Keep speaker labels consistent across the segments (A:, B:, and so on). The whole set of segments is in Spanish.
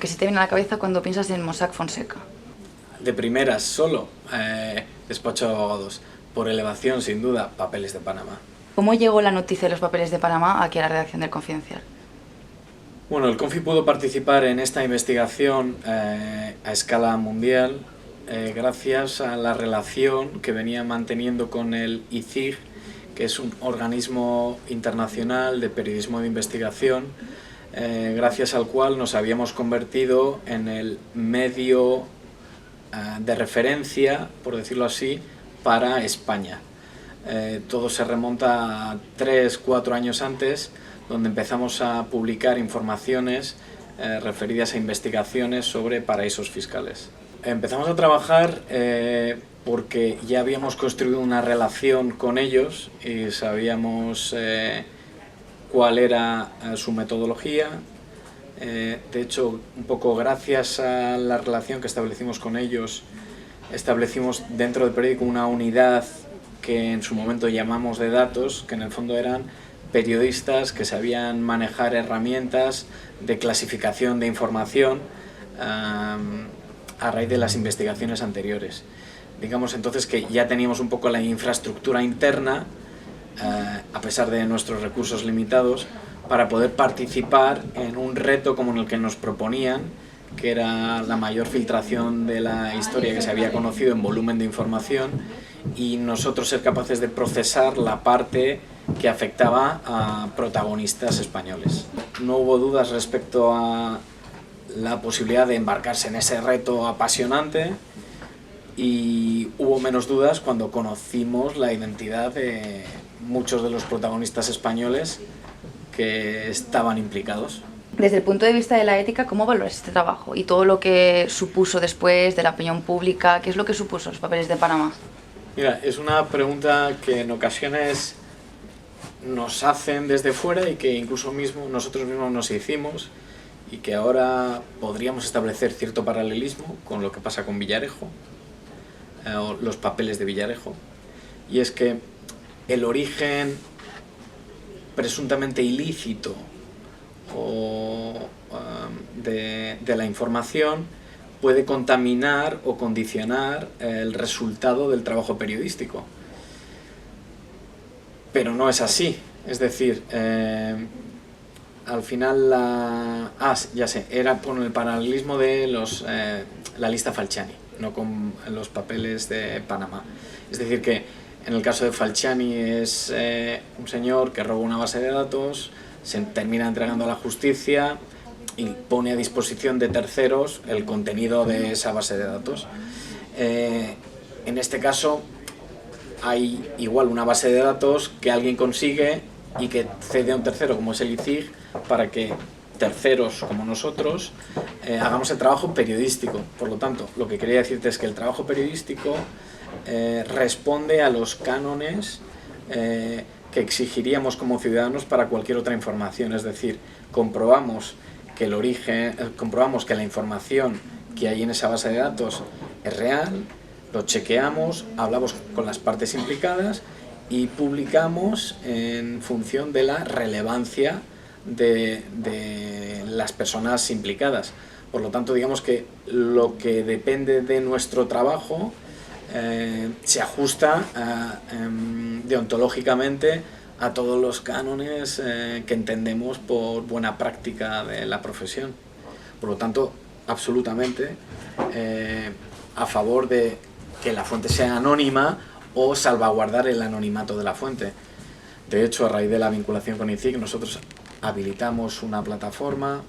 A: que se te viene a la cabeza cuando piensas en Mossack Fonseca?
B: De primeras, solo despacho de abogados. Por elevación, sin duda, Papeles de Panamá.
A: ¿Cómo llegó la noticia de los papeles de Panamá aquí a la redacción del Confidencial?
B: Bueno, el Confi pudo participar en esta investigación a escala mundial gracias a la relación que venía manteniendo con el ICIG, que es un organismo internacional de periodismo de investigación, gracias al cual nos habíamos convertido en el medio de referencia, por decirlo así, para España. Todo se remonta a 3-4 años antes, donde empezamos a publicar informaciones referidas a investigaciones sobre paraísos fiscales. Empezamos a trabajar porque ya habíamos construido una relación con ellos y sabíamos cuál era su metodología. De hecho, un poco gracias a la relación que establecimos con ellos, establecimos dentro del periódico una unidad que en su momento llamamos de datos, que en el fondo eran periodistas que sabían manejar herramientas de clasificación de información a raíz de las investigaciones anteriores. Digamos entonces que ya teníamos un poco la infraestructura interna, a pesar de nuestros recursos limitados, para poder participar en un reto como el que nos proponían, que era la mayor filtración de la historia que se había conocido en volumen de información, y nosotros ser capaces de procesar la parte que afectaba a protagonistas españoles. No hubo dudas respecto a la posibilidad de embarcarse en ese reto apasionante, y hubo menos dudas cuando conocimos la identidad de muchos de los protagonistas españoles que estaban implicados.
A: Desde el punto de vista de la ética, ¿cómo valoras este trabajo y todo lo que supuso después de la opinión pública? ¿Qué es lo que supuso los papeles de Panamá?
B: Mira, es una pregunta que en ocasiones nos hacen desde fuera y que incluso nosotros mismos nos hicimos, y que ahora podríamos establecer cierto paralelismo con lo que pasa con Villarejo, o los papeles de Villarejo, y es que el origen presuntamente ilícito de la información puede contaminar o condicionar el resultado del trabajo periodístico. Pero no es así, es decir, al final ya sé, era por el paralelismo de la lista Falciani, no con los papeles de Panamá. Es decir, que en el caso de Falciani es un señor que roba una base de datos, se termina entregando a la justicia y pone a disposición de terceros el contenido de esa base de datos. En este caso hay igual una base de datos que alguien consigue y que cede a un tercero, como es el ICIG, para que terceros como nosotros hagamos el trabajo periodístico. Por lo tanto, lo que quería decirte es que el trabajo periodístico responde a los cánones que exigiríamos como ciudadanos para cualquier otra información. Es decir, comprobamos que la información que hay en esa base de datos es real, lo chequeamos, hablamos con las partes implicadas y publicamos en función de la relevancia de las personas implicadas. Por lo tanto, digamos que lo que depende de nuestro trabajo se ajusta deontológicamente a todos los cánones que entendemos por buena práctica de la profesión. Por lo tanto, absolutamente a favor de que la fuente sea anónima o salvaguardar el anonimato de la fuente. De hecho, a raíz de la vinculación con ICIG, nosotros habilitamos una plataforma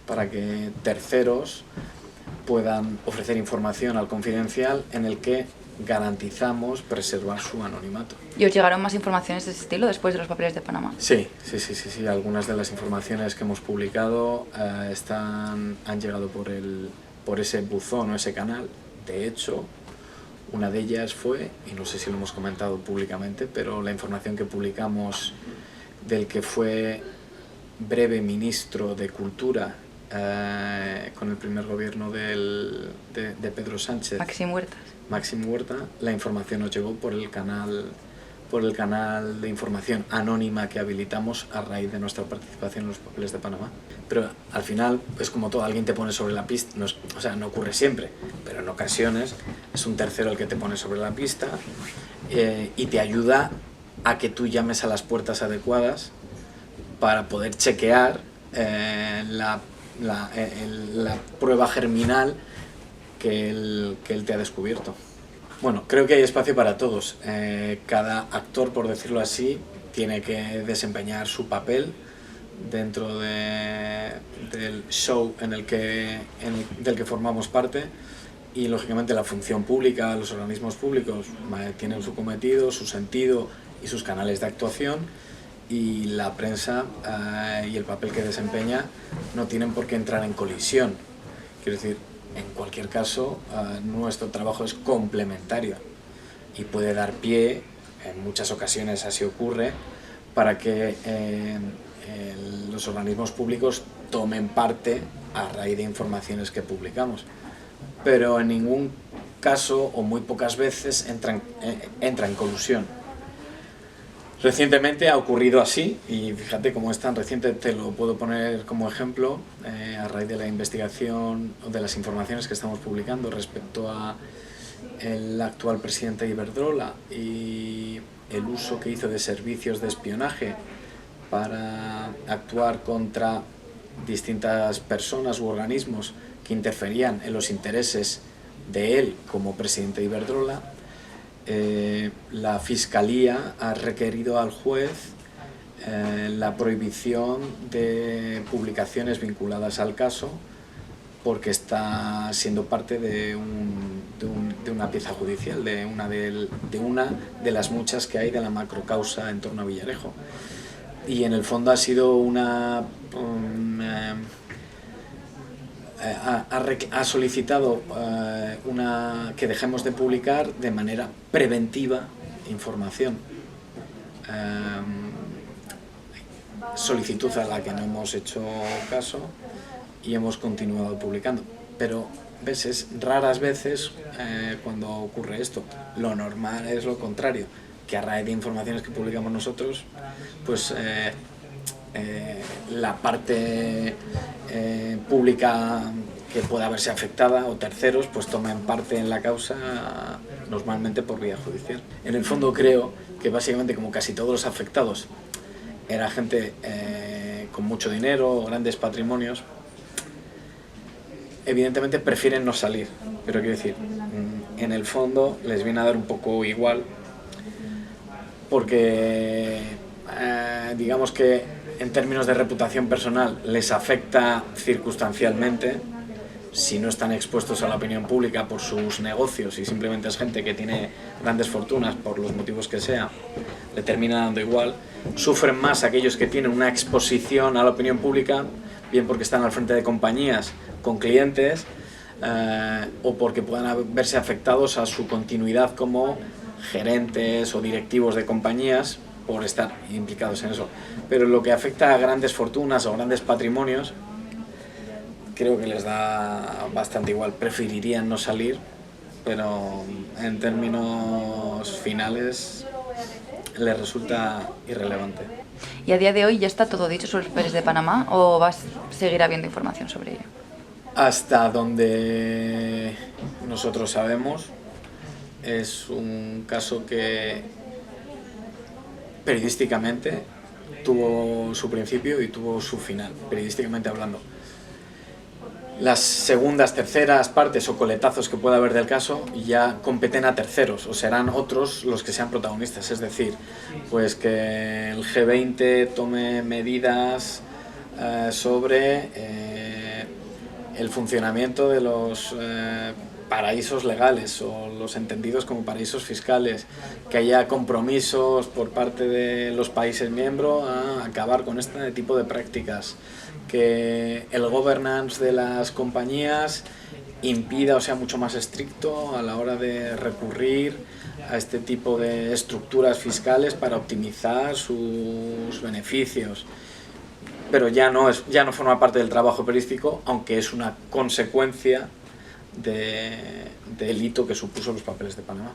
B: para que terceros puedan ofrecer información al Confidencial en el que garantizamos preservar su anonimato.
A: ¿Y os llegaron más informaciones de ese estilo después de los papeles de Panamá?
B: Sí. Algunas de las informaciones que hemos publicado han llegado por ese buzón o ese canal. De hecho, una de ellas fue, y no sé si lo hemos comentado públicamente, pero la información que publicamos del que fue breve ministro de Cultura con el primer gobierno de Pedro Sánchez,
A: Máxim Huertas.
B: Máxim Huerta, la información nos llegó por el canal por el canal de información anónima que habilitamos a raíz de nuestra participación en los papeles de Panamá. Pero al final es como todo, alguien te pone sobre la pista, o sea, no ocurre siempre, pero en ocasiones es un tercero el que te pone sobre la pista y te ayuda a que tú llames a las puertas adecuadas para poder chequear la prueba germinal que él te ha descubierto. Bueno, creo que hay espacio para todos. Cada actor, por decirlo así, tiene que desempeñar su papel dentro del show del que formamos parte, y lógicamente la función pública, los organismos públicos tienen su cometido, su sentido y sus canales de actuación, y la prensa y el papel que desempeña no tienen por qué entrar en colisión. Quiero decir, en cualquier caso, nuestro trabajo es complementario y puede dar pie, en muchas ocasiones así ocurre, para que los organismos públicos tomen parte a raíz de informaciones que publicamos. Pero en ningún caso, o muy pocas veces, entra en colusión. Recientemente ha ocurrido así, y fíjate cómo es tan reciente, te lo puedo poner como ejemplo, a raíz de la investigación o de las informaciones que estamos publicando respecto a el actual presidente de Iberdrola y el uso que hizo de servicios de espionaje para actuar contra distintas personas u organismos que interferían en los intereses de él como presidente de Iberdrola. La Fiscalía ha requerido al juez la prohibición de publicaciones vinculadas al caso, porque está siendo parte de una pieza judicial, de una de las muchas que hay de la macrocausa en torno a Villarejo. Y en el fondo ha sido ha solicitado que dejemos de publicar de manera preventiva información. Solicitud a la que no hemos hecho caso y hemos continuado publicando. Pero ves, es raras veces cuando ocurre esto. Lo normal es lo contrario, que a raíz de informaciones que publicamos nosotros, pues la parte pública que pueda verse afectada o terceros pues tomen parte en la causa, normalmente por vía judicial. En el fondo creo que básicamente, como casi todos los afectados era gente con mucho dinero, grandes patrimonios, evidentemente prefieren no salir, pero quiero decir, en el fondo les viene a dar un poco igual, porque digamos que en términos de reputación personal les afecta circunstancialmente. Si no están expuestos a la opinión pública por sus negocios y simplemente es gente que tiene grandes fortunas por los motivos que sea, le termina dando igual. Sufren más aquellos que tienen una exposición a la opinión pública, bien porque están al frente de compañías con clientes o porque puedan verse afectados a su continuidad como gerentes o directivos de compañías por estar implicados en eso. Pero lo que afecta a grandes fortunas o grandes patrimonios, creo que les da bastante igual, preferirían no salir, pero en términos finales les resulta irrelevante.
A: ¿Y a día de hoy ya está todo dicho sobre los papeles de Panamá o vas a seguir habiendo información sobre ello?
B: Hasta donde nosotros sabemos, es un caso que periodísticamente tuvo su principio y tuvo su final, periodísticamente hablando. Las segundas, terceras partes o coletazos que pueda haber del caso ya competen a terceros, o serán otros los que sean protagonistas. Es decir, pues que el G20 tome medidas sobre el funcionamiento de los paraísos legales o los entendidos como paraísos fiscales, que haya compromisos por parte de los países miembros a acabar con este tipo de prácticas, que el governance de las compañías impida o sea mucho más estricto a la hora de recurrir a este tipo de estructuras fiscales para optimizar sus beneficios. Pero ya no forma parte del trabajo periodístico, aunque es una consecuencia del hito que supuso los papeles de Panamá.